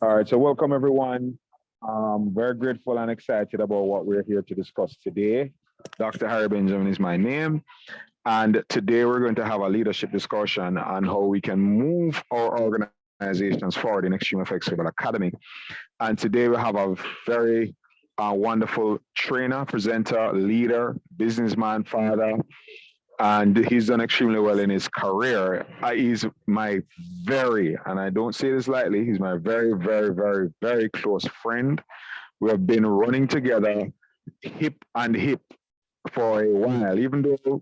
All right, so welcome everyone. Very grateful and excited about what we're here to discuss today. Dr. Harry Benjamin is my name, and today we're going to have a leadership discussion on how we can move our organizations forward in Xtreamfx Academy. And today we have a very wonderful trainer, presenter, leader, businessman, father, and he's done extremely well in his career. He's my very, and I don't say this lightly, he's my very, very, very, very close friend. We have been running together hip and hip for a while, even though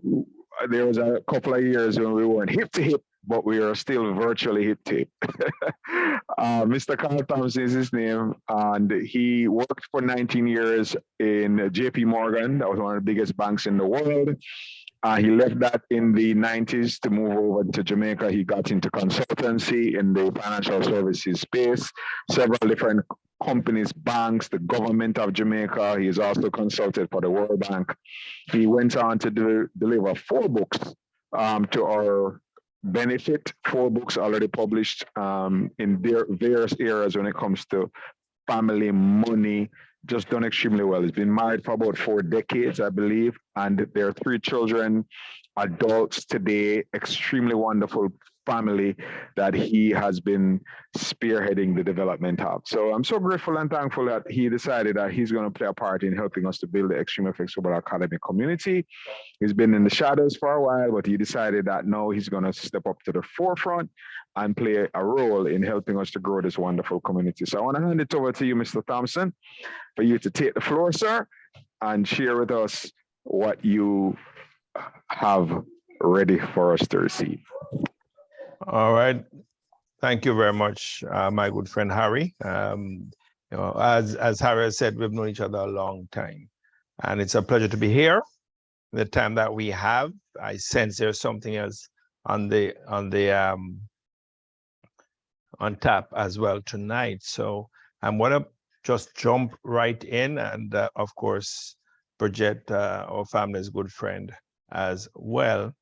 there was a couple of years when we weren't hip to hip, but we are still virtually hip to hip. Mr. Carl Thompson is his name, and he worked for 19 years in JP Morgan. That was one of the biggest banks in the world. He left that in the 90s to move over to Jamaica. He got into consultancy in the financial services space, several different companies, banks, the government of Jamaica. He has also consulted for the World Bank. He went on to deliver 4 books to our benefit, 4 books already published in various areas when it comes to family, money, just done extremely well. He's been married for about 4 decades, I believe, and there are 3 children, adults today, extremely wonderful family that he has been spearheading the development of. So I'm so grateful and thankful that he decided that he's going to play a part in helping us to build the Xtreamfx Football Academy community. He's been in the shadows for a while, but he decided that no, he's going to step up to the forefront and play a role in helping us to grow this wonderful community. So I want to hand it over to you, Mr. Thompson, for you to take the floor, sir, and share with us what you have ready for us to receive. All right. Thank you very much, my good friend Harry. As Harry said, we've known each other a long time, and it's a pleasure to be here. The time that we have, I sense there's something else on tap as well tonight. So I'm gonna just jump right in and, of course, project our family's good friend as well.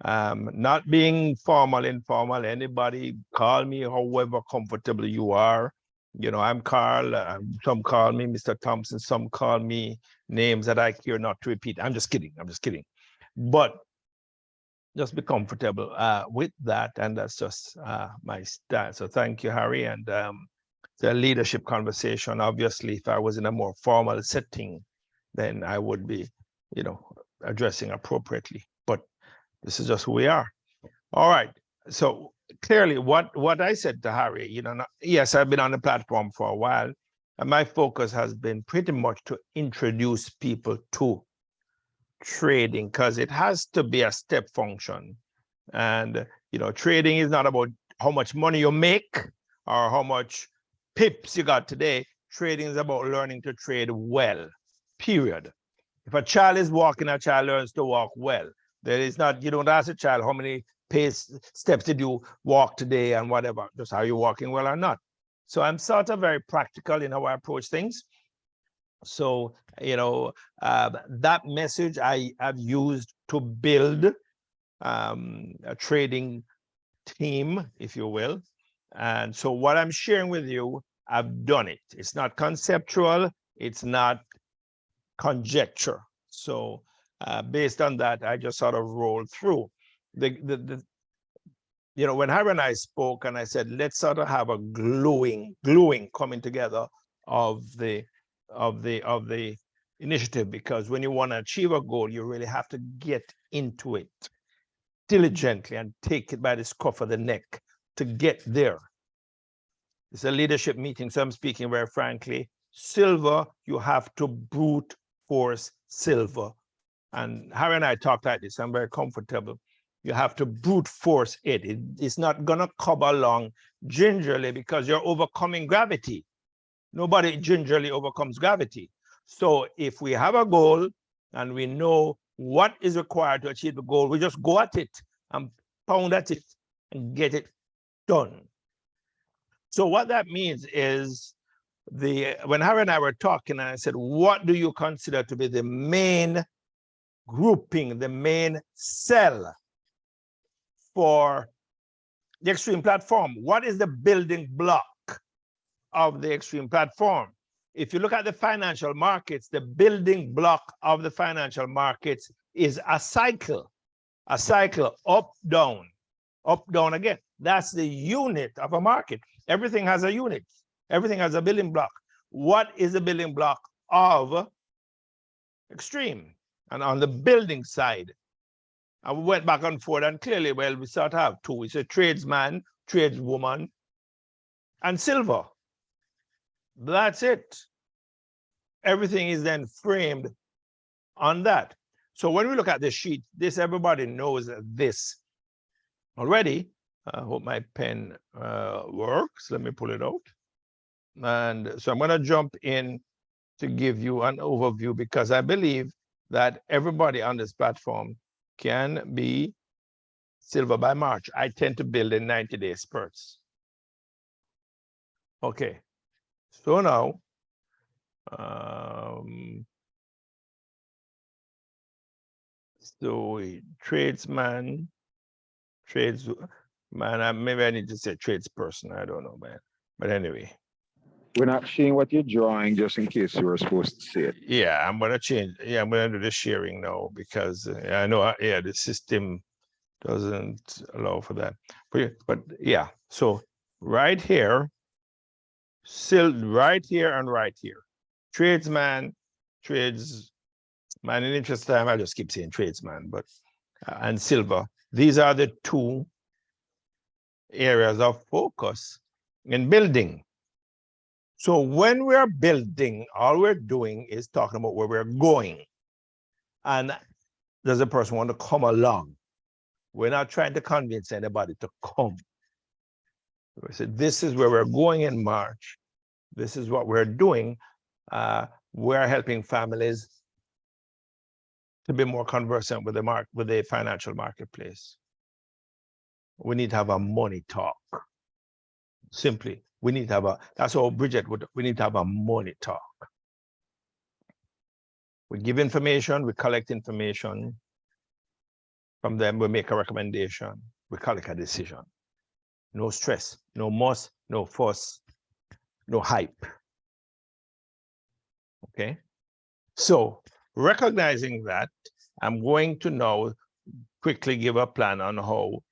Not being formal, informal, anybody call me however comfortable you are. You know, I'm Carl, some call me Mr. Thompson, some call me names that I care not to repeat. I'm just kidding, But just be comfortable with that, and that's just my style. So thank you, Harry, and the leadership conversation. Obviously, if I was in a more formal setting, then I would be, addressing appropriately. But this is just who we are. All right. So clearly, what I said to Harry, yes, I've been on the platform for a while, and my focus has been pretty much to introduce people to trading, because it has to be a step function. And, trading is not about how much money you make or how much pips you got today. Trading is about learning to trade well, period. If a child is walking, a child learns to walk well. There is not, you don't ask a child how many steps did you walk today and whatever, just are you walking well or not. So I'm sort of very practical in how I approach things. So, that message I have used to build a trading team, if you will. And so what I'm sharing with you, I've done it. It's not conceptual, it's not conjecture. So based on that, I just sort of rolled through. When Harry and I spoke and I said, let's sort of have a gluing coming together of the initiative, because when you want to achieve a goal, you really have to get into it diligently and take it by the scruff of the neck to get there. It's a leadership meeting, so I'm speaking very frankly. Silver, you have to brute force silver. And Harry and I talked like this, I'm very comfortable. You have to brute force it. It's not gonna come along gingerly because you're overcoming gravity. Nobody gingerly overcomes gravity. So if we have a goal and we know what is required to achieve the goal, we just go at it and pound at it and get it done. So what that means is, when Harry and I were talking, and I said, what do you consider to be the main grouping, the main cell for the Xtream platform? What is the building block of the Xtreme platform. If you look at the financial markets, the building block of the financial markets is a cycle up, down again. That's the unit of a market. Everything has a unit. Everything has a building block. What is the building block of Xtreme? And on the building side, and we went back and forth, and clearly, well, we start to have two. It's a tradesman, tradeswoman, and silver. That's it. Everything is then framed on that. So when we look at the sheet, this, everybody knows this already. I hope my pen works. Let me pull it out. And so I'm going to jump in to give you an overview, because I believe that everybody on this platform can be silver by March. I tend to build in 90-day spurts. Okay, so now, so tradesman, maybe I need to say tradesperson, I don't know, man. But anyway. We're not seeing what you're drawing, just in case you were supposed to see it. Yeah, I'm gonna change. Yeah, I'm gonna do the sharing now, because I know, yeah, the system doesn't allow for that. But yeah, so right here, still right here and right here. Tradesman, in the interest of time, I just keep saying tradesman, but and silver. These are the two areas of focus in building. So when we're building, all we're doing is talking about where we're going. And does a person want to come along? We're not trying to convince anybody to come. We said, this is where we're going in March. This is what we're doing. We're helping families to be more conversant with the financial marketplace. We need to have a money talk. Simply, we need to have that's how Bridget would, we need to have a money talk. We give information, we collect information. From them, we make a recommendation, we collect a decision. No stress, no muss, no fuss, no hype. Okay? So, recognizing that, I'm going to now quickly give a plan on how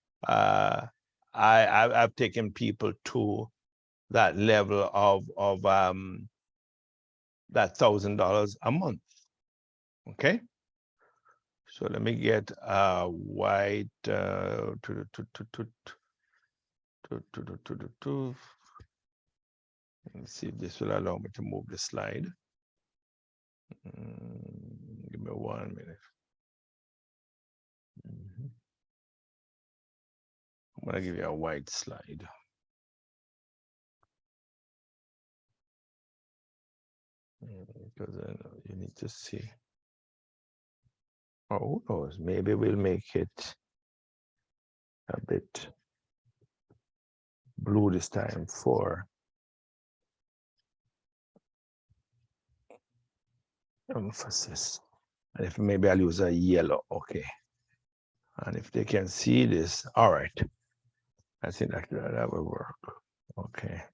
I've taken people to that level of that $1,000 a month. Okay, so let me get a white Let me see if this will allow me to move the slide. Give me 1 minute. I'm going to give you a white slide. Because you need to see. Oh, who knows? Maybe we'll make it a bit blue this time for emphasis. And if maybe I'll use a yellow, okay. And if they can see this, all right. I think that will work. Okay.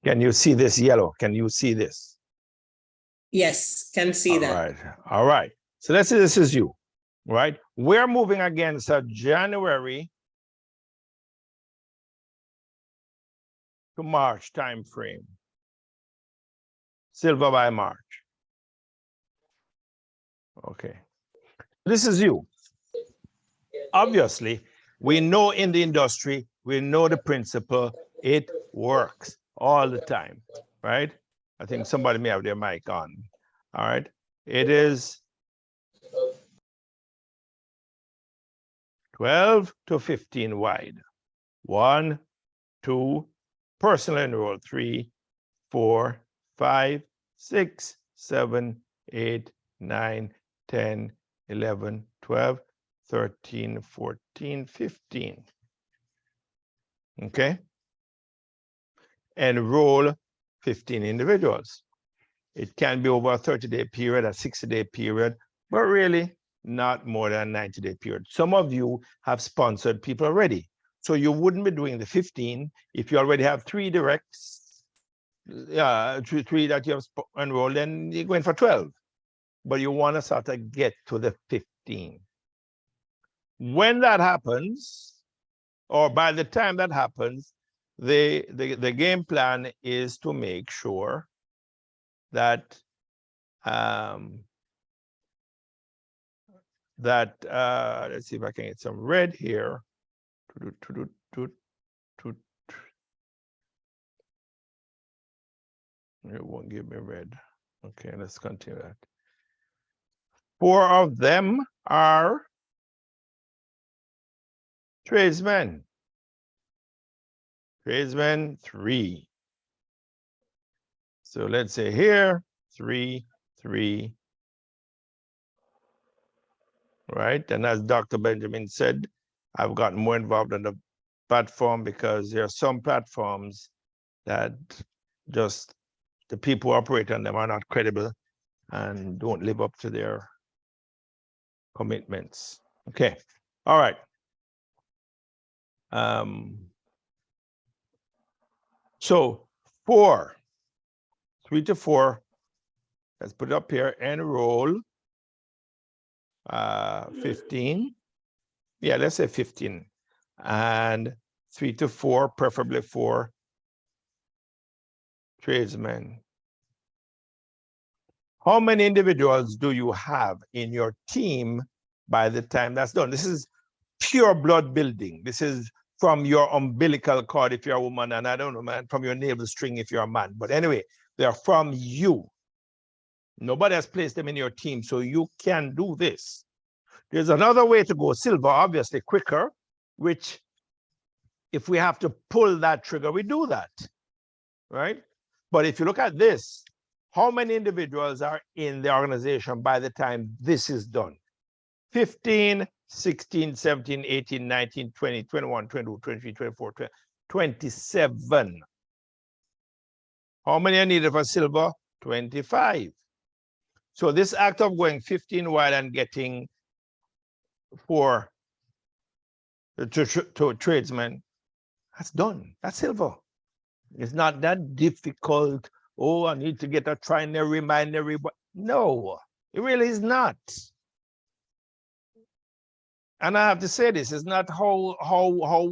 Can you see this yellow? Can you see this? Yes, can see that. All right. All right. So let's say this is you, right? We're moving against a January to March time frame. Silver by March. Okay. This is you. Obviously, we know in the industry, we know the principle, it works all the time, right? I think somebody may have their mic on. All right. It is 12 to 15 wide. 1, 2, personal enroll 3, 4, 5, 6, 7, 8, 9, 10, 11, 12, 13, 14, 15. Okay. Enroll 15 individuals. It can be over a 30-day period, a 60-day period, but really not more than a 90-day period. Some of you have sponsored people already. So you wouldn't be doing the 15 if you already have 3 directs, three that you have enrolled, then you're going for 12. But you want to sort of get to the 15. When that happens, or by the time that happens, the game plan is to make sure that let's see if I can get some red here. It won't give me red. Okay, let's continue that. 4 of them are tradesmen. Tradesmen 3. So let's say here 3, 3. Right, and as Dr. Benjamin said, I've gotten more involved in the platform because there are some platforms that just the people who operate on them are not credible and don't live up to their commitments. Okay, all right. So 4, 3 to 4, let's put it up here, enroll 15. Yeah, let's say 15. And 3 to 4, preferably 4 tradesmen. How many individuals do you have in your team by the time that's done? This is pure blood building. This is from your umbilical cord if you're a woman, and I don't know, man, from your navel string if you're a man. But anyway, they're from you. Nobody has placed them in your team, so you can do this. There's another way to go silver, obviously quicker, which if we have to pull that trigger, we do that, right? But if you look at this, how many individuals are in the organization by the time this is done? 15, 16, 17, 18, 19, 20, 21, 22, 23, 24, 27. How many are needed for silver? 25. So this act of going 15 wide and getting 4 to tradesmen, that's done. That's silver. It's not that difficult. Oh, I need to get a trinary, binary, but no, it really is not. And I have to say this, it's not how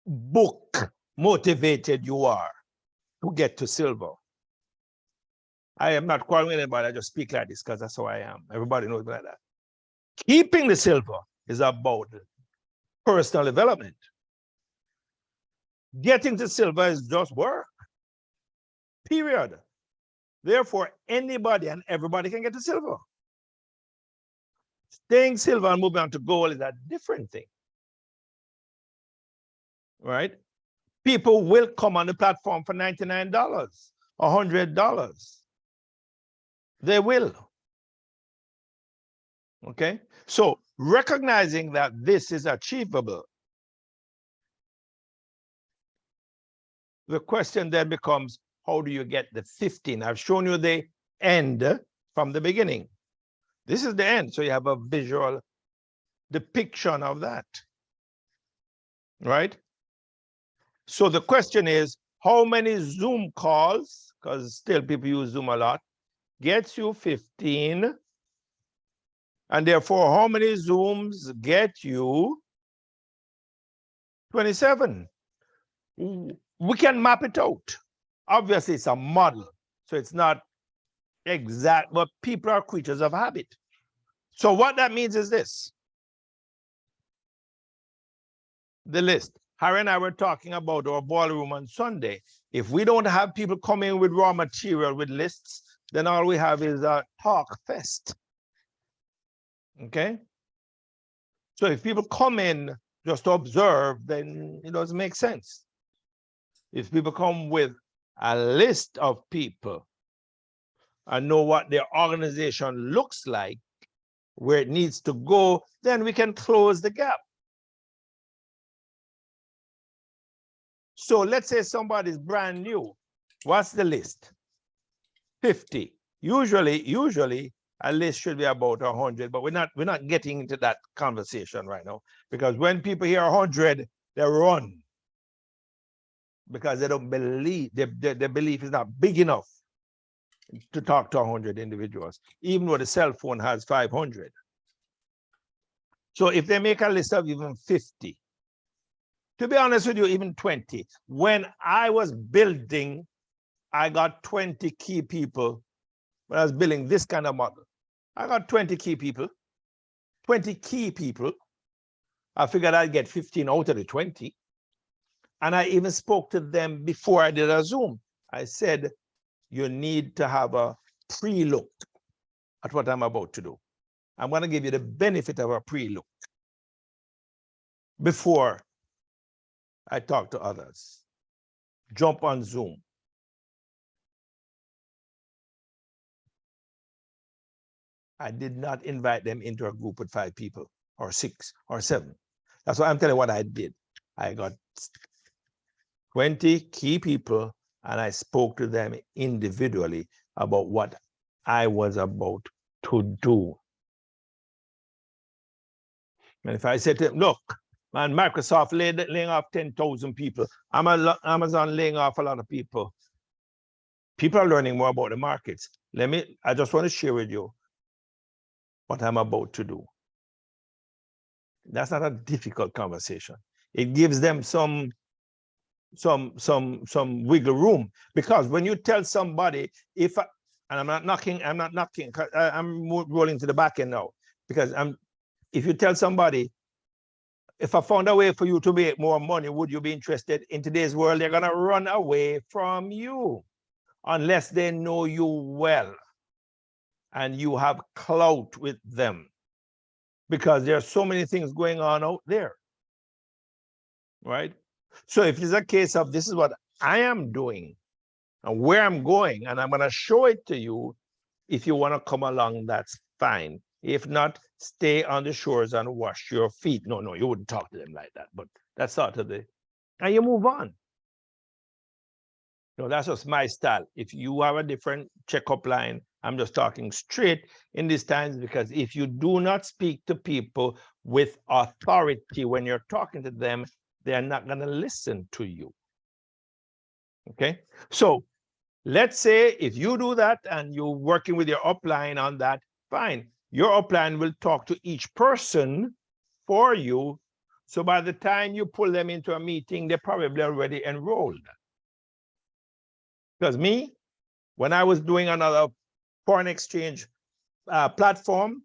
book motivated you are to get to silver. I am not quarreling with anybody, I just speak like this because that's how I am. Everybody knows like that. Keeping the silver is about personal development. Getting to silver is just work, period. Therefore, anybody and everybody can get to silver. Staying silver and moving on to gold is a different thing, right? People will come on the platform for $99, $100. They will. Okay, so recognizing that this is achievable, the question then becomes, how do you get the 15? I've shown you the end from the beginning. This is the end, so you have a visual depiction of that, right? So the question is, how many Zoom calls, because still people use Zoom a lot, gets you 15, and therefore how many Zooms get you 27? We can map it out. Obviously, it's a model, so it's not exact, but people are creatures of habit. So what that means is this. The list. Harry and I were talking about our ballroom on Sunday. If we don't have people coming with raw material, with lists, then all we have is a talk fest. Okay? So if people come in just to observe, then it doesn't make sense. If people come with a list of people and know what their organization looks like, where it needs to go, then we can close the gap. So let's say somebody's brand new. What's the list? 50. Usually a list should be about 100, but we're not getting into that conversation right now, because when people hear 100, they run because they don't believe, their belief is not big enough to talk to 100 individuals, even though the cell phone has 500. So if they make a list of even 50, to be honest with you, even 20, when I was building, I got 20 key people. When I was building this kind of model, I got 20 key people. 20 key people. I figured I'd get 15 out of the 20. And I even spoke to them before I did a Zoom. I said, you need to have a pre-look at what I'm about to do. I'm going to give you the benefit of a pre-look before I talk to others. Jump on Zoom. I did not invite them into a group with 5 people or 6 or 7. That's why I'm telling you what I did. I got 20 key people and I spoke to them individually about what I was about to do. And if I said to them, look, man, Microsoft laying off 10,000 people, Amazon laying off a lot of people. People are learning more about the markets. I just want to share with you what I'm about to do. That's not a difficult conversation. It gives them some wiggle room, because when you tell somebody, and I'm not knocking, I'm rolling to the back end now, because if you tell somebody, if I found a way for you to make more money, would you be interested? In today's world, they're gonna run away from you unless they know you well and you have clout with them, because there are so many things going on out there, right? So if it's a case of this is what I am doing and where I'm going, and I'm going to show it to you, if you want to come along, that's fine. If not, stay on the shores and wash your feet. No, you wouldn't talk to them like that, but that's sort of and you move on. No, that's just my style. If you have a different checkup line, I'm just talking straight in these times, because if you do not speak to people with authority when you're talking to them, they're not going to listen to you. Okay? So let's say if you do that and you're working with your upline on that, fine. Your upline will talk to each person for you. So by the time you pull them into a meeting, they're probably already enrolled. Because me, when I was doing another foreign exchange platform,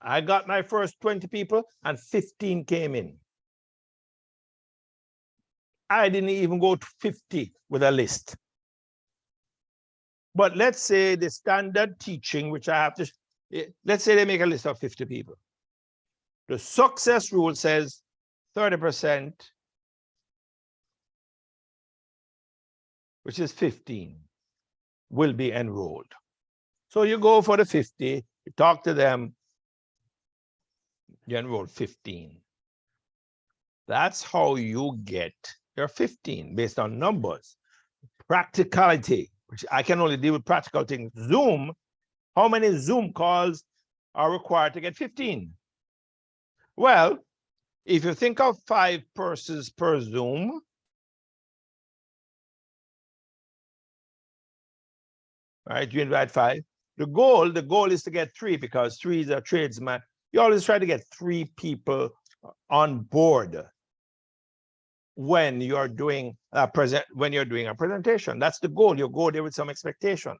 I got my first 20 people and 15 came in. I didn't even go to 50 with a list. But let's say the standard teaching, which I have to, let's say they make a list of 50 people. The success rule says 30%, which is 15, will be enrolled. So you go for the 50, you talk to them, you enroll 15. That's how you get your 15 based on numbers. Practicality, which I can only deal with practical things. Zoom, how many Zoom calls are required to get 15? Well, if you think of 5 persons per Zoom, right? You invite 5. The goal is to get 3, because 3 is a tradesman. You always try to get 3 people on board when you're doing a presentation. That's the goal. You go there with some expectation.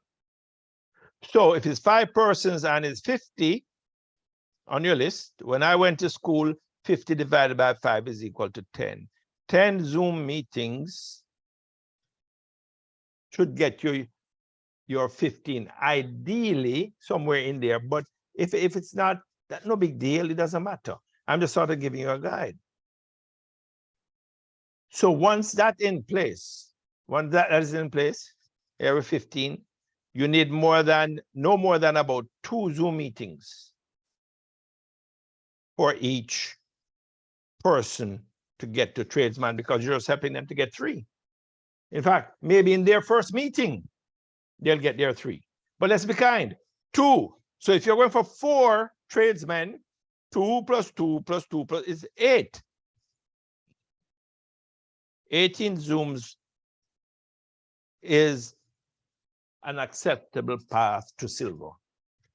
So if it's 5 persons and it's 50 on your list, when I went to school, 50 divided by 5 is equal to 10. 10 Zoom meetings should get you your 15, ideally somewhere in there. But if it's not, that's no big deal. It doesn't matter. I'm just sort of giving you a guide. So once that's in place, every 15, you need no more than about 2 Zoom meetings for each person to get to tradesman, because you're just helping them to get 3. In fact, maybe in their first meeting, they'll get their 3. But let's be kind. 2 So if you're going for 4 tradesmen, 2 plus 2 plus 2 plus is 8. 18 Zooms is an acceptable path to silver.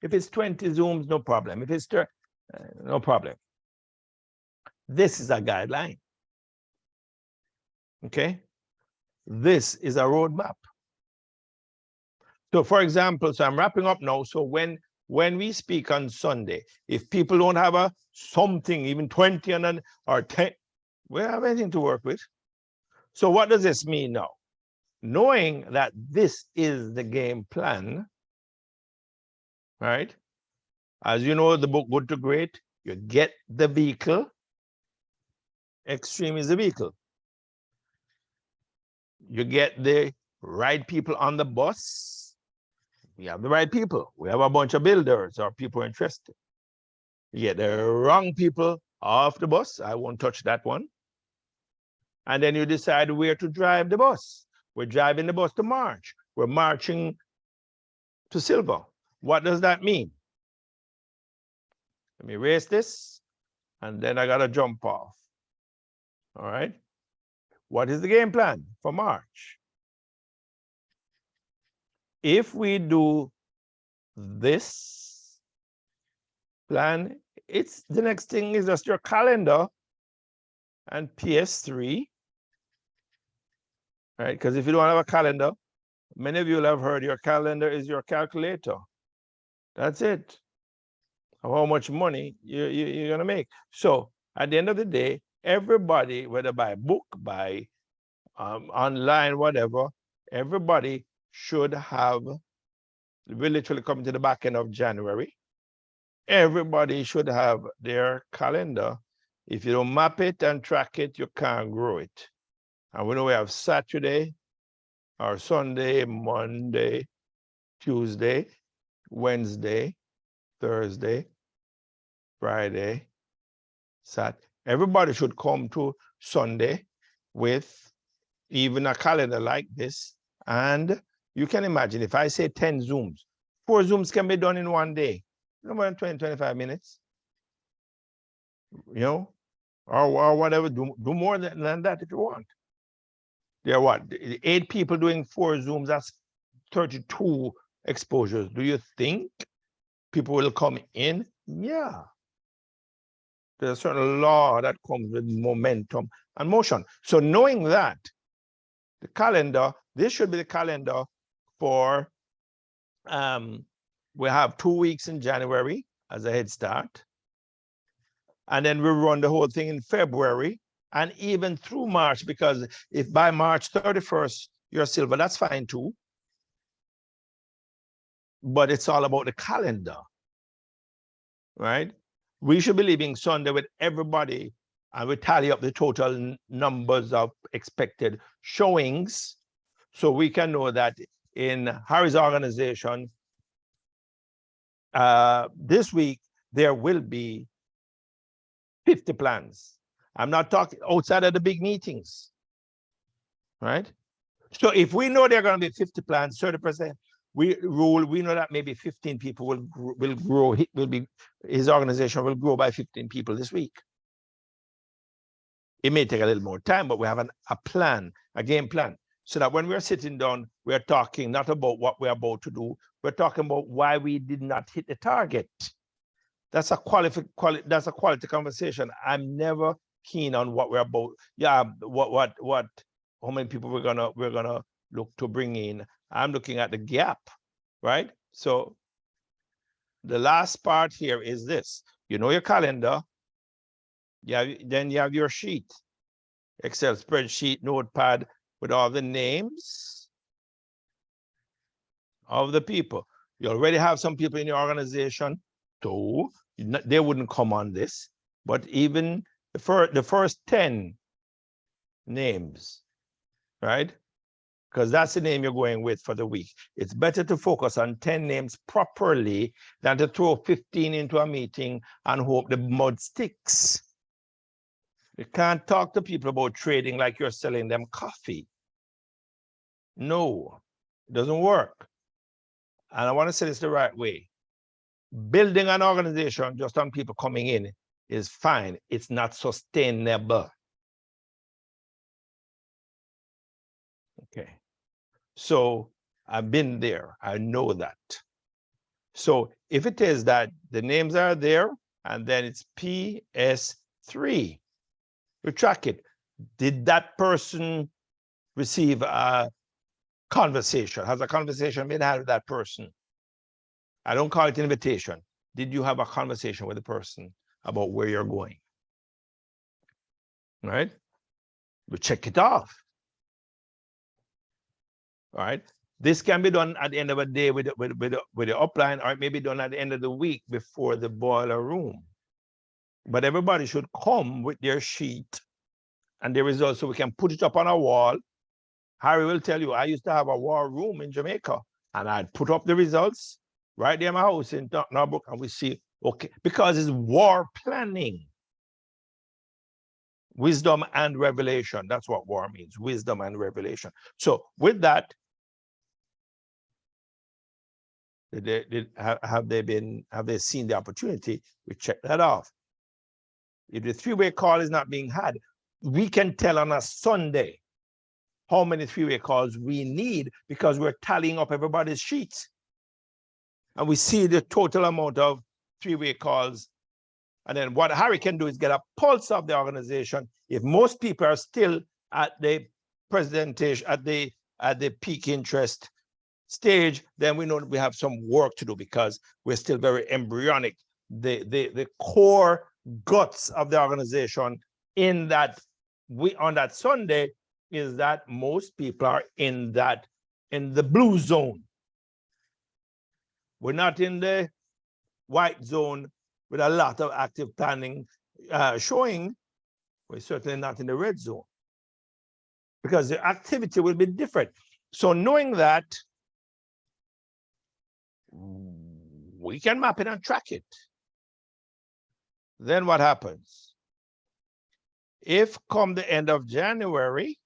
If it's 20 Zooms, no problem. If it's no problem. This is a guideline. Okay? This is a roadmap. So for example, so I'm wrapping up now. So when we speak on Sunday, if people don't have a something, even 20 and then or 10, we don't have anything to work with. So what does this mean now? Knowing that this is the game plan, right? As you know, the book Good to Great, you get the vehicle. Xtream is the vehicle. You get the right people on the bus. We have the right people. We have a bunch of builders or people interested. You get the wrong people off the bus. I won't touch that one. And then you decide where to drive the bus. We're driving the bus to March. We're marching to silver. What does that mean? Let me erase this, and then I got to jump off. All right. What is the game plan for March? If we do this plan, it's the next thing is just your calendar and PS3, right? Because if you don't have a calendar, many of you will have heard your calendar is your calculator. That's it. How much money you're going to make. So at the end of the day, everybody, whether by book, by online, whatever, everybody should have, we literally come to the back end of January. Everybody should have their calendar. If you don't map it and track it, you can't grow it. And we know we have Saturday, or Sunday, Monday, Tuesday, Wednesday, Thursday, Friday, Saturday. Everybody should come to Sunday with even a calendar like this. And you can imagine if I say 10 Zooms, 4 Zooms can be done in one day, no more than 20, 25 minutes, you know, or whatever, do more than that if you want. There are what, 8 people doing 4 Zooms, that's 32 exposures. Do you think people will come in? Yeah. There's a certain law that comes with momentum and motion. So knowing that, the calendar, this should be the calendar for, we have 2 weeks in January as a head start. And then we run the whole thing in February and even through March, because if by March 31st, you're silver, that's fine too. But it's all about the calendar, right? We should be leaving Sunday with everybody, and we tally up the total numbers of expected showings, so we can know that in Harry's organization, this week, there will be 50 plans. I'm not talking outside of the big meetings, right? So if we know there are going to be 50 plans, 30%, we know that maybe 15 people will grow, his organization will grow by 15 people this week. It may take a little more time, but we have a plan, a game plan, so that when we're sitting down, we're talking not about what we're about to do, we're talking about why we did not hit the target. That's a quality conversation. I'm never keen on what we're about. Yeah, how many people we're gonna look to bring in. I'm looking at the gap, right? So the last part here is this. You know your calendar. Yeah, then you have your sheet, Excel spreadsheet, notepad with all the names of the people. You already have some people in your organization too. They wouldn't come on this, but even the first 10 names, right? Because that's the name you're going with for the week. It's better to focus on 10 names properly than to throw 15 into a meeting and hope the mud sticks. You can't talk to people about trading like you're selling them coffee. No, it doesn't work. And I want to say this the right way. building an organization just on people coming in is fine. It's not sustainable. Okay. So I've been there. I know that. So if it is that the names are there and then it's PS3, we track it. Did that person receive a conversation? Has a conversation been had with that person? I don't call it an invitation. Did you have a conversation with the person about where you're going? Right? We check it off. All right. This can be done at the end of the day with the upline, or it may be done at the end of the week before the boiler room. But everybody should come with their sheet and the results so we can put it up on a wall. Harry will tell you, I used to have a war room in Jamaica and I'd put up the results right there in my house in Norfolk, and we see, okay, because it's war planning. Wisdom and revelation. That's what war means, wisdom and revelation. So with that, have they seen the opportunity? We check that off. If the three-way call is not being had, we can tell on a Sunday how many three-way calls we need because we're tallying up everybody's sheets. And we see the total amount of three-way calls. And then what Harry can do is get a pulse of the organization. If most people are still at the presentation, at the peak interest stage, then we know we have some work to do because we're still very embryonic. The core guts of the organization in that on that Sunday is that most people are in the blue zone. We're not in the white zone with a lot of active planning showing. We're certainly not in the red zone because the activity will be different. So knowing that, we can map it and track it. Then what happens? If come the end of January,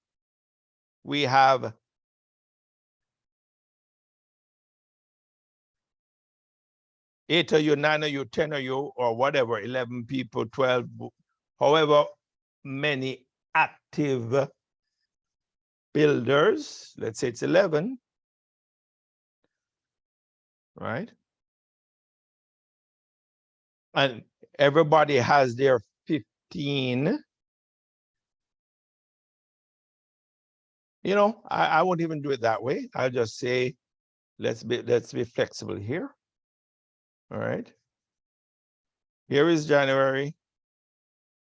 we have 8 of you, 9 of you, 10 of you, or whatever, 11 people, 12, however many active builders, let's say it's 11, right? And everybody has their 15. You know, I won't even do it that way. I'll just say, let's be flexible here. All right. Here is January.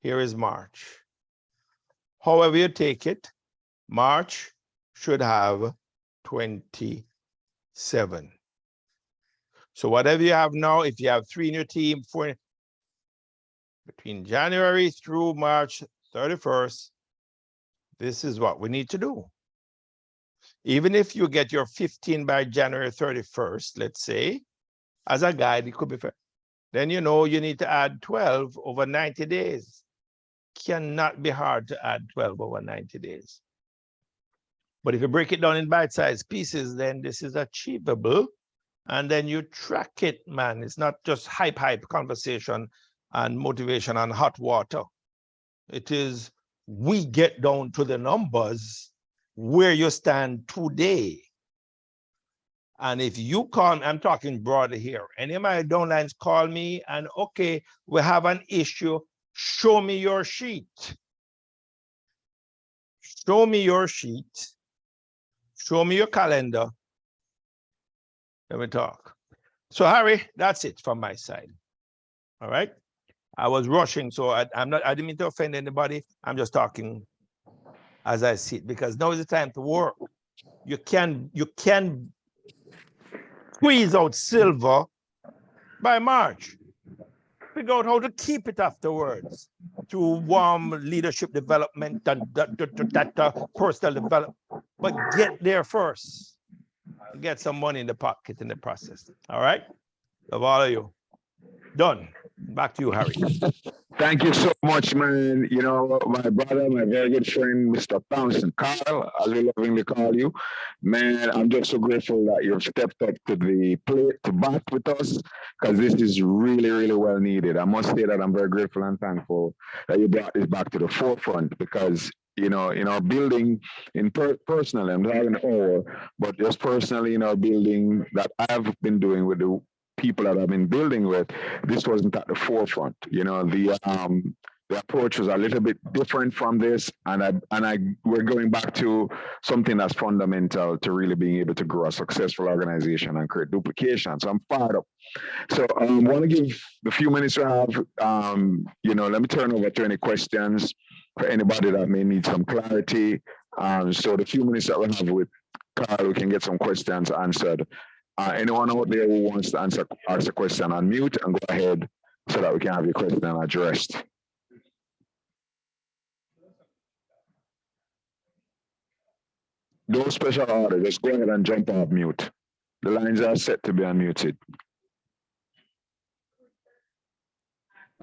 Here is March. However you take it, March should have 27. So whatever you have now, if you have 3 in your team, 4 between January through March 31st, this is what we need to do. Even if you get your 15 by January 31st, let's say, as a guide, it could be fair. Then you know you need to add 12 over 90 days. Cannot be hard to add 12 over 90 days. But if you break it down in bite-sized pieces, then this is achievable. And then you track it, man. It's not just hype conversation and motivation and hot water. It is, we get down to the numbers where you stand today. And if you call, I'm talking broadly here, any of my downlines call me and, okay, we have an issue, show me your sheet. Show me your sheet. Show me your calendar. Let me talk. So Harry, that's it from my side. All right. I was rushing, so I didn't mean to offend anybody. I'm just talking as I see it, because now is the time to work. You can squeeze out silver by March. Figure out how to keep it afterwards through warm leadership development and personal development. But get there first. Get some money in the pocket in the process. All right? Of all of you. Done. Back to you, Harry. Thank you so much, man. You know, my brother, my very good friend, Mr. Thompson, Carl, as we lovingly call you. Man, I'm just so grateful that you've stepped up to the plate to bat with us because this is really, really well needed. I must say that I'm very grateful and thankful that you brought this back to the forefront because you know, in our building, personally, I'm talking all, but just personally in our building that I've been doing with the people that I've been building with, this wasn't at the forefront. You know, the approach was a little bit different from this, and we're going back to something that's fundamental to really being able to grow a successful organization and create duplication. So I'm fired up. So I want to give the few minutes we have. You know, let me turn over to any questions for anybody that may need some clarity. So the few minutes that we have with Carl, we can get some questions answered. Anyone out there who wants to ask a question, unmute and go ahead so that we can have your question addressed. No special order, just go ahead and jump off mute. The lines are set to be unmuted.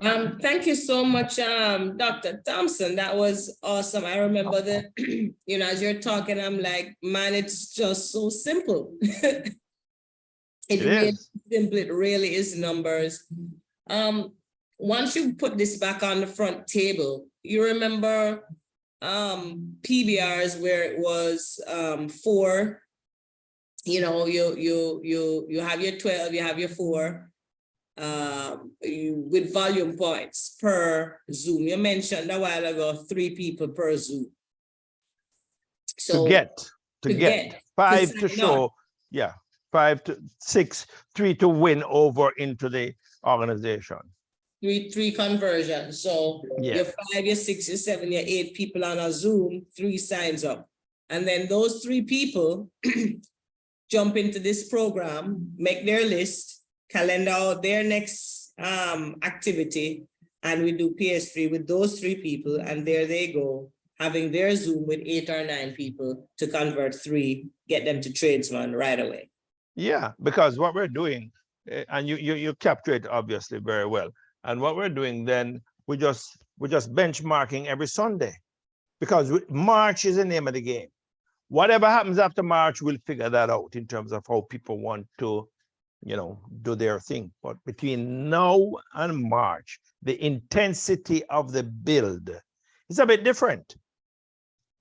Thank you so much, Dr. Thompson. That was awesome. I remember that, you know, as you're talking, I'm like, man, it's just so simple. It really is simple. It really is numbers. Once you put this back on the front table, you remember PBRs where it was 4. You know, you have your 12, you have your 4 with volume points per Zoom. You mentioned a while ago 3 people per Zoom. So to get 5 to show, on. Yeah. 5 to 6, 3 to win over into the organization. Three conversions. So you're 5, you're 6, you're 7, you're 8 people on a Zoom, 3 signs up. And then those 3 people jump into this program, make their list, calendar out their next activity, and we do PS3 with those 3 people, and there they go, having their Zoom with 8 or 9 people to convert 3, get them to tradesman right away. Yeah, because what we're doing, and you capture it obviously very well. And what we're doing then, we're just benchmarking every Sunday, because March is the name of the game. Whatever happens after March, we'll figure that out in terms of how people want to, you know, do their thing. But between now and March, the intensity of the build is a bit different,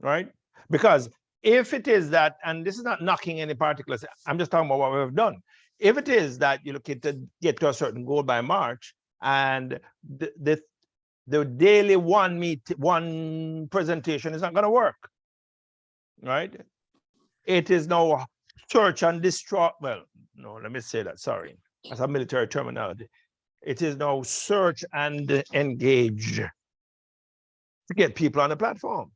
right? Because if it is that, and this is not knocking any particulars, I'm just talking about what we've done. If it is that you look at to get to a certain goal by March, and the daily one presentation is not going to work, right? It is now search and destroy. Well, no, let me say that. Sorry, that's a military terminology. It is now search and engage to get people on the platform.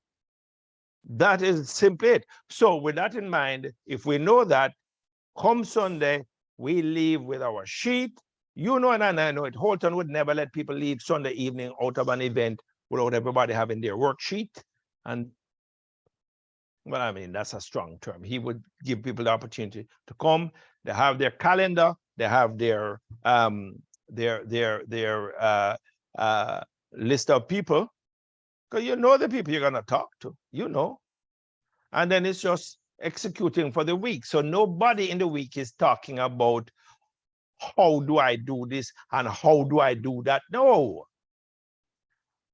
That is simply it. So with that in mind, if we know that, come Sunday, we leave with our sheet. You know, and I know it, Holton would never let people leave Sunday evening out of an event without everybody having their worksheet. And, well, I mean, that's a strong term. He would give people the opportunity to come. They have their calendar. They have their list of people. Because you know the people you're going to talk to, you know. And then it's just executing for the week. So nobody in the week is talking about how do I do this and how do I do that. No.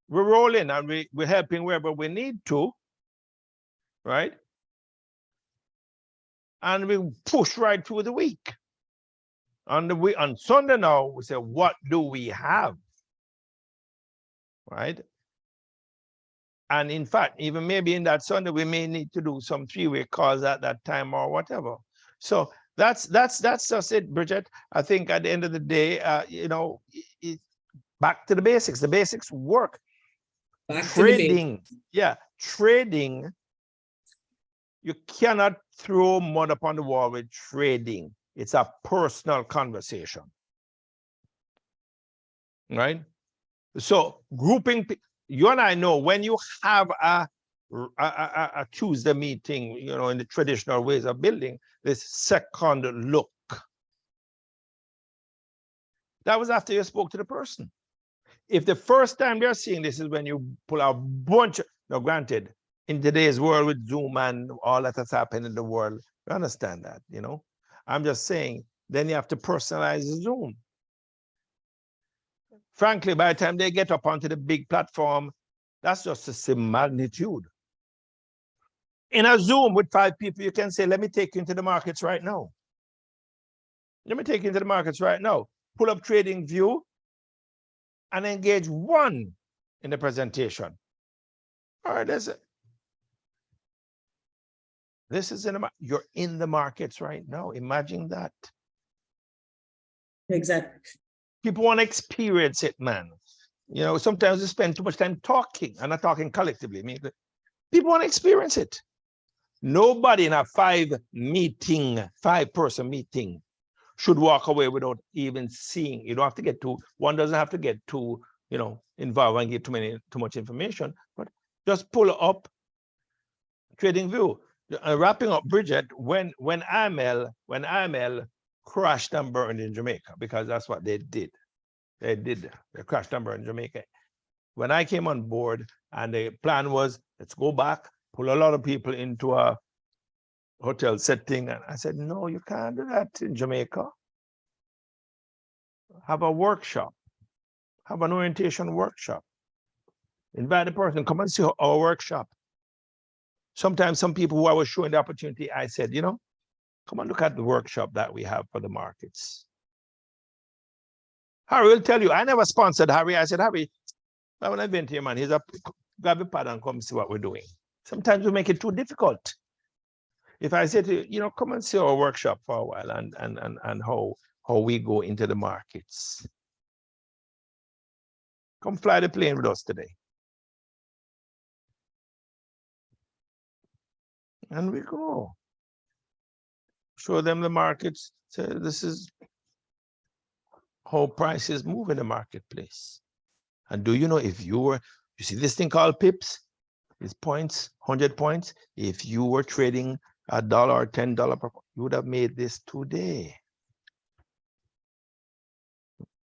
We're rolling and we're helping wherever we need to, right? And we push right through the week. On Sunday now, we say, what do we have? Right? And in fact, even maybe in that Sunday, we may need to do some 3-way calls at that time or whatever. So that's just it, Bridget. I think at the end of the day, you know, back to the basics. The basics work. Trading, yeah, trading. You cannot throw mud upon the wall with trading. It's a personal conversation, right? So grouping. You and I know when you have a Tuesday meeting, you know, in the traditional ways of building, this second look. That was after you spoke to the person. if the first time they're seeing this is when you pull out a bunch of, now granted, in today's world with Zoom and all that has happened in the world, I understand that, you know. I'm just saying, then you have to personalize Zoom. Frankly, by the time they get up onto the big platform, that's just the same magnitude. In a Zoom with 5 people, you can say, let me take you into the markets right now. Let me take you into the markets right now. Pull up Trading View and engage one in the presentation. All right, that's it. This is you're in the markets right now. Imagine that. Exactly. People want to experience it, man. You know, sometimes we spend too much time talking and not talking collectively. I mean, people want to experience it. Nobody in a 5-person meeting should walk away without even seeing. You don't have to get too, one doesn't have to get too, you know, involved and get too much information, but just pull up Trading View. Wrapping up, Bridget, when IML crashed and burned in Jamaica, because that's what they did. They crashed and burned in Jamaica. When I came on board and the plan was, let's go back, pull a lot of people into a hotel setting. And I said, no, you can't do that in Jamaica. Have a workshop, have an orientation workshop. Invite a person, come and see our workshop. Sometimes some people who I was showing the opportunity, I said, you know, come and look at the workshop that we have for the markets. Harry will tell you, I never sponsored Harry. I said, Harry, I want to invent here, man. He's a grab a pad and come see what we're doing. Sometimes we make it too difficult. If I say to you, you know, come and see our workshop for a while and how we go into the markets. Come fly the plane with us today. And we go. Show them the markets. Say, this is how prices move in the marketplace. And do you know, if you see this thing called pips, it's points, 100 points. If you were trading $1 or $10 per point, you would have made this today.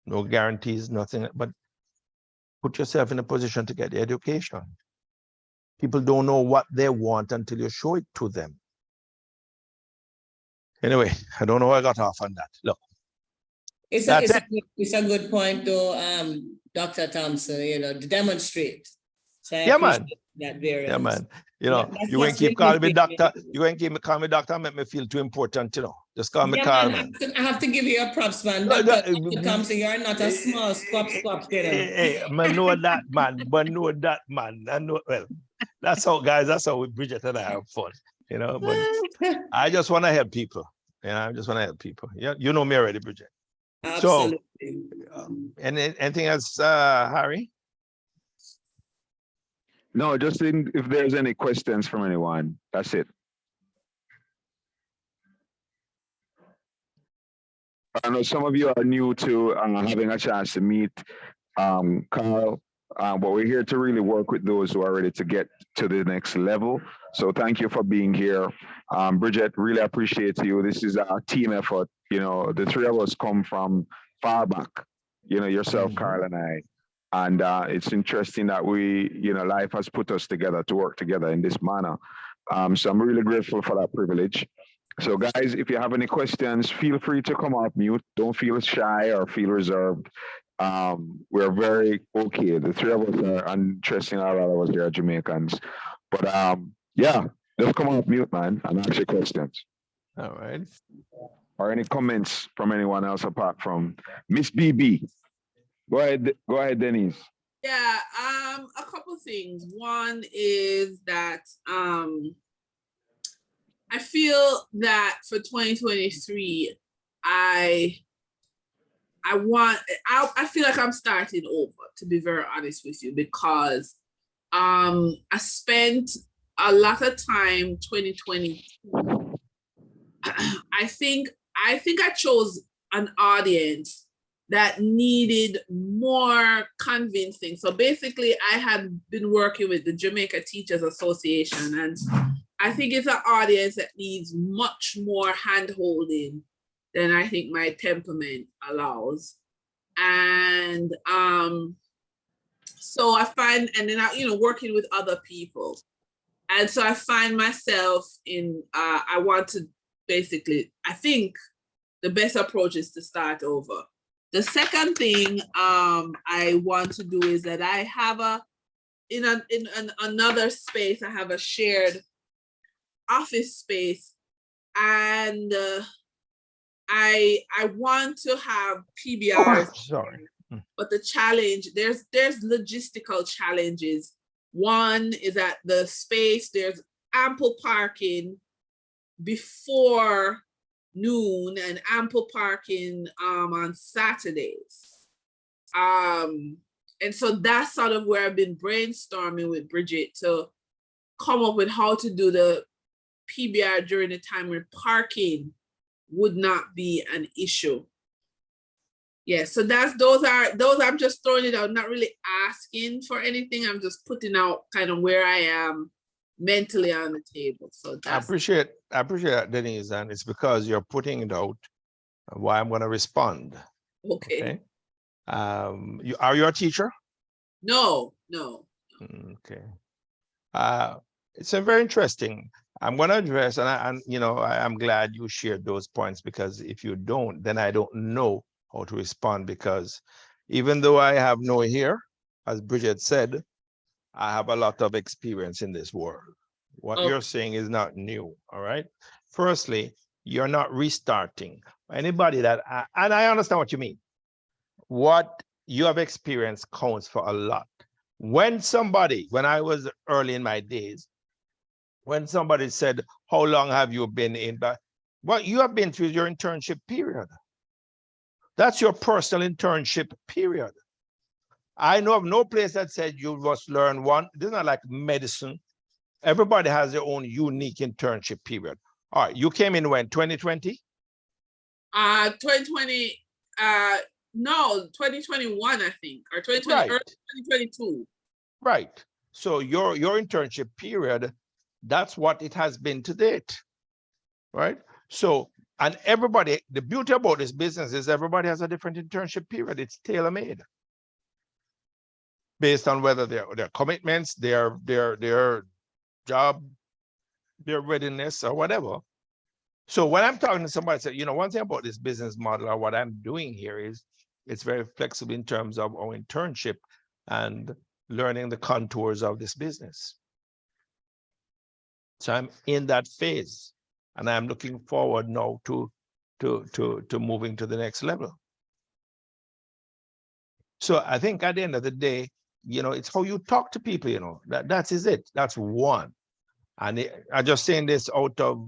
No guarantees, nothing, but put yourself in a position to get the education. People don't know what they want until you show it to them. Anyway, I don't know why I got off on that. Look. It's a good point though, Dr. Thompson, you know, to demonstrate. So I appreciate that very Yeah, man. You know, you going to keep calling me doctor. You going to keep calling me doctor and make me feel too important, you know. Just call me Carl, man. I have to give you a props, man. Dr. Thompson, you're not a small squab, you know. Hey, man, know that, man. But know that, man. I know, well, that's how, guys, that's how Bridget and I have fun, you know. But I just want to help people. You know, I just want to help people. Yeah, you know me already, Bridget. Absolutely. So, anything else, Harry? No, just if there's any questions from anyone, that's it. I know some of you are new to having a chance to meet Carl, but we're here to really work with those who are ready to get to the next level. So thank you for being here. Bridget, really appreciate you. This is our team effort. You know, the three of us come from far back, you know, yourself, Carl, and I. And it's interesting that life has put us together to work together in this manner. So I'm really grateful for that privilege. So guys, if you have any questions, feel free to come off mute. Don't feel shy or feel reserved. We're very okay. The three of us are interesting. A lot of us here are Jamaicans. But yeah, just come off mute, man, and ask your questions. All right. Or any comments from anyone else apart from Miss BB? Go ahead, Denise. Yeah, a couple things. One is that I feel that for 2023, I feel like I'm starting over, to be very honest with you, because I spent a lot of time 2022. I think I chose an audience that needed more convincing. So basically, I had been working with the Jamaica Teachers Association, and I think it's an audience that needs much more hand-holding than I think my temperament allows. And So I find, and then I, working with other people. And so I find myself in, I want to basically, I think the best approach is to start over. The second thing I want to do is that I have in another space, I have a shared office space, and I want to have PBRs. Sorry. But the challenge, there's logistical challenges. One is that the space, there's ample parking before noon and ample parking on Saturdays. And so that's sort of where I've been brainstorming with Bridget to come up with how to do the PBR during the time where parking would not be an issue. Yeah, so those I'm just throwing it out, not really asking for anything. I'm just putting out kind of where I am mentally on the table. So that's, I appreciate that, Denise, and it's because you're putting it out why I'm going to respond. okay. Are you a teacher? No. Okay. It's a very interesting. I'm going to address, and I'm glad you shared those points, because if you don't, then I don't know how to respond, because even though I have no hair, as Bridget said, I have a lot of experience in this world. What you're saying is not new, all right? Firstly, you're not restarting. Anybody that, and I understand what you mean. What you have experienced counts for a lot. When I was early in my days, when somebody said, how long have you been in? But what you have been through is your internship period. That's your personal internship period. I know of no place that said you must learn one. This is not like medicine. Everybody has their own unique internship period. All right, you came in when, 2020? 2020, no, 2021, I think, or 2020, Right. or 2022. Right. So your internship period, that's what it has been to date, right? So, and everybody, the beauty about this business is everybody has a different internship period. It's tailor-made based on whether their commitments, their job, their readiness, or whatever. So when I'm talking to somebody, say, one thing about this business model or what I'm doing here is it's very flexible in terms of our internship and learning the contours of this business. So I'm in that phase, and I'm looking forward now to moving to the next level. So I think at the end of the day, it's how you talk to people, that is it. That's one. And I'm just saying this out of,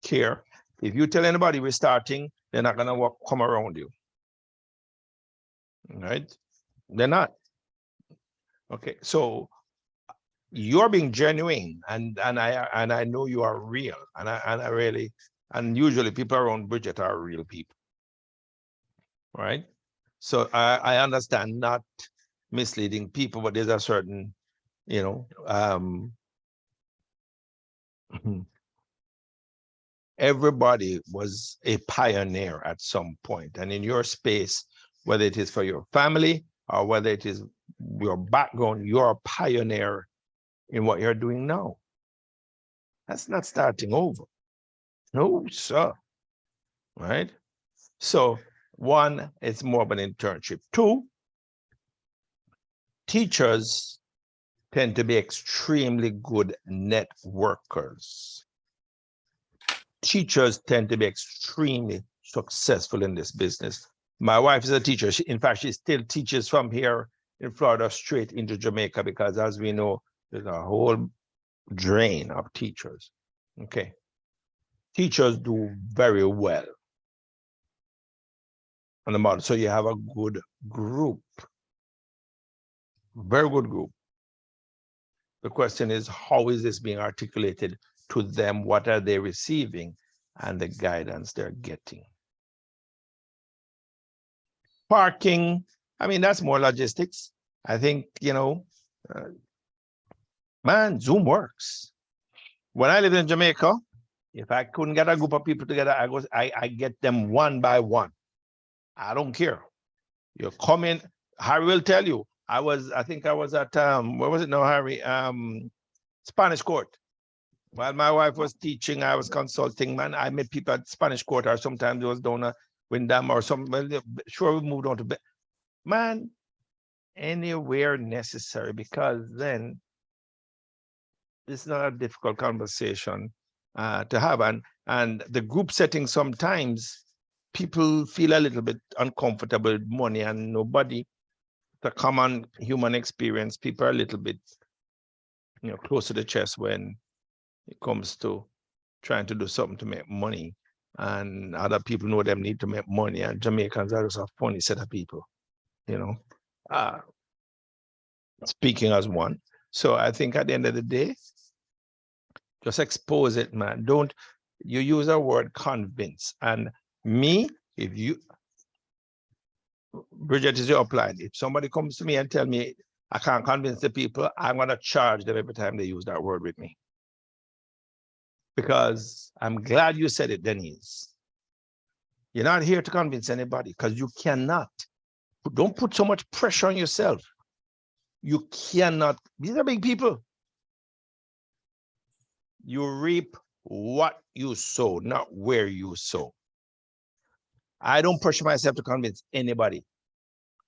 care. If you tell anybody we're starting, they're not going to come around you. Right? They're not. Okay, so you're being genuine, and I know you are real, and I really, and usually people around Bridget are real people, right? So I understand not misleading people, but there's a certain, everybody was a pioneer at some point, and in your space, whether it is for your family or whether it is your background, you're a pioneer in what you're doing now. That's not starting over. No, sir. Right? So one, it's more of an internship. Two, teachers tend to be extremely good networkers. Teachers tend to be extremely successful in this business. My wife is a teacher. In fact, she still teaches from here in Florida straight into Jamaica, because as we know, there's a whole drain of teachers. Okay. Teachers do very well on the model. So you have a good group, very good group. The question is, how is this being articulated to them? What are they receiving and the guidance they're getting? Parking, I mean, that's more logistics. I think, man, Zoom works. When I lived in Jamaica, if I couldn't get a group of people together, I get them one by one. I don't care. You come in, Harry will tell you, I think I was at where was it now, Harry? Spanish Court. While my wife was teaching, I was consulting, man. I met people at Spanish Court, or sometimes it was down at Windham or something. Well, sure, we moved on to man, anywhere necessary, because then it's not a difficult conversation to have. And the group setting, sometimes people feel a little bit uncomfortable with money, and nobody, the common human experience, people are a little bit, close to the chest when it comes to trying to do something to make money, and other people know them need to make money, and Jamaicans are just a funny set of people, speaking as one. So I think at the end of the day, just expose it, man. Don't you use a word convince. And me, if you, Bridget, is your upline. If somebody comes to me and tell me I can't convince the people, I'm gonna charge them every time they use that word with me. Because I'm glad you said it, Denise. You're not here to convince anybody, because you cannot. Don't put so much pressure on yourself. You cannot. These are big people. You reap what you sow, not where you sow. I don't pressure myself to convince anybody.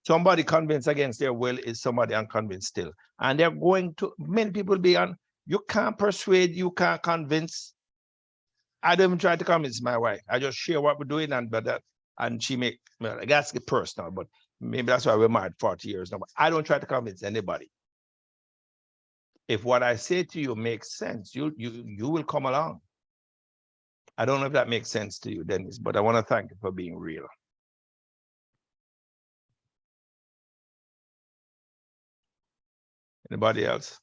Somebody convinced against their will is somebody unconvinced still. And they're going to, many people be on, you can't persuade, you can't convince. I don't even try to convince my wife. I just share what we're doing, and she make, well, I guess it's personal, but maybe that's why we're married 40 years now. But I don't try to convince anybody. If what I say to you makes sense, you will come along. I don't know if that makes sense to you, Dennis, but I want to thank you for being real. Anybody else?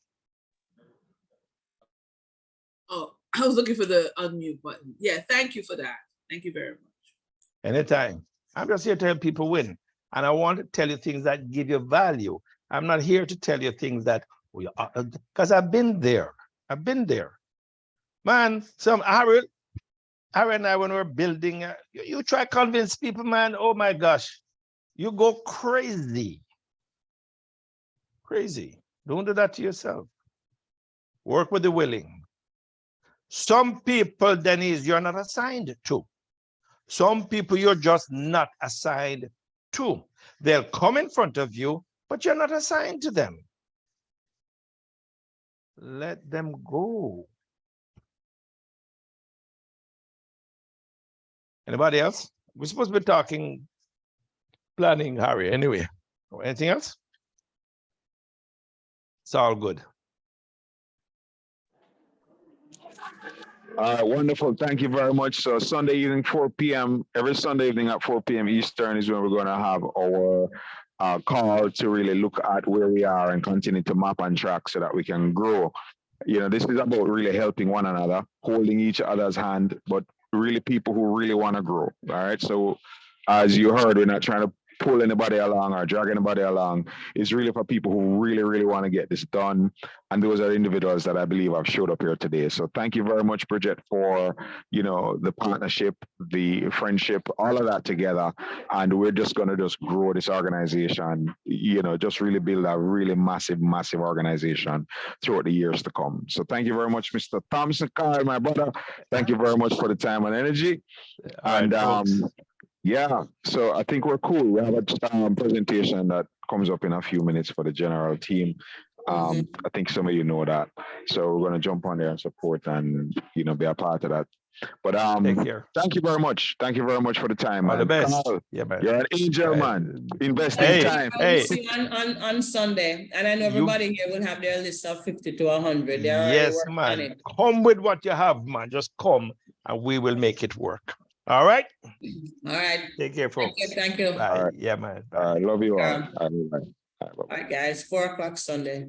Oh, I was looking for the unmute button. Yeah, thank you for that. Thank you very much. Anytime. I'm just here to help people win. And I want to tell you things that give you value. I'm not here to tell you things that, because I've been there. I've been there. Man, Harry and I, when we were building, you try to convince people, man, oh my gosh, you go crazy. Crazy. Don't do that to yourself. Work with the willing. Some people, Denise, you're not assigned to. Some people you're just not assigned to. They'll come in front of you, but you're not assigned to them. Let them go. Anybody else? We're supposed to be talking, planning, Harry, anyway. Anything else? It's all good. Wonderful. Thank you very much. So Sunday evening, 4 p.m. Every Sunday evening at 4 p.m. Eastern is when we're going to have our call to really look at where we are and continue to map and track so that we can grow. This is about really helping one another, holding each other's hand, but really people who really want to grow. All right. So as you heard, we're not trying to pull anybody along or drag anybody along. It's really for people who really, really want to get this done. And those are individuals that I believe have showed up here today. So thank you very much, Bridget, for, the partnership, the friendship, all of that together. And we're just going to just grow this organization, just really build a really massive, massive organization throughout the years to come. So thank you very much, Mr. Thompson, Carl, my brother. Thank you very much for the time and energy. And yeah, so I think we're cool. We have a presentation that comes up in a few minutes for the general team. I think some of you know that. So we're going to jump on there and support and, be a part of that. But thank you very much. Thank you very much for the time, man. All the best. Carl, yeah, man. You're an angel, man. Investing time. I will see you on Sunday. And I know everybody here will have their list of 50 to 100. Yes, man. Come with what you have, man. Just come and we will make it work. All right. All right. Take care, folks. Thank you. Bye. All right. Yeah, man. Bye. All right. Love you all. All right, guys. 4 o'clock Sunday.